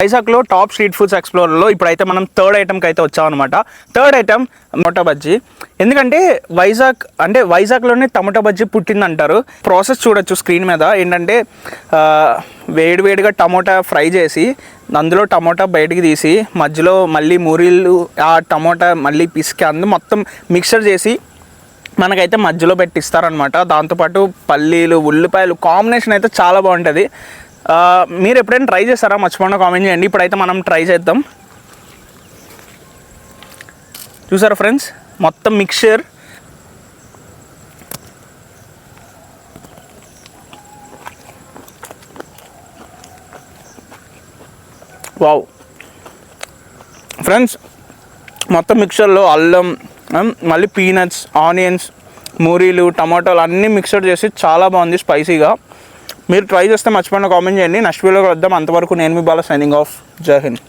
వైజాగ్లో top street foods ఎక్స్ప్లోరర్లో ఇప్పుడైతే మనం థర్డ్ ఐటమ్కి అయితే వచ్చామన్నమాట. Third item tomato bajji. ఎందుకంటే వైజాగ్లోనే టమోటా బజ్జీ పుట్టిందంటారు. ప్రాసెస్ చూడొచ్చు స్క్రీన్ మీద. ఏంటంటే వేడివేడిగా టమోటా ఫ్రై చేసి అందులో టమోటా బయటికి తీసి మధ్యలో మళ్ళీ మూరీలు ఆ టమోటా మళ్ళీ పిసికి మొత్తం మిక్సర్ చేసి మనకైతే మధ్యలో పెట్టిస్తారనమాట. దాంతోపాటు పల్లీలు, ఉల్లిపాయలు కాంబినేషన్ అయితే చాలా బాగుంటుంది. మీరు ఎప్పుడైనా ట్రై చేస్తారా? మర్చిపోకుండా కామెంట్ చేయండి. ఇప్పుడైతే మనం ట్రై చేద్దాం. చూసారా ఫ్రెండ్స్, మొత్తం మిక్చర్ వావ్ ఫ్రెండ్స్, మొత్తం మిక్చర్లో అల్లం, మళ్ళీ పీనట్స్, ఆనియన్స్, మూరీలు, టమాటాలు అన్నీ మిక్సర్ చేసి చాలా బాగుంది స్పైసీగా. మీరు ట్రై చేస్తే మర్చిపోయిన కామెంట్ చేయండి. నెక్స్ట్ వీడియోలో వద్దాం. అంతవరకు నేను మీ బాల సైనింగ్ ఆఫ్. జై హింద్.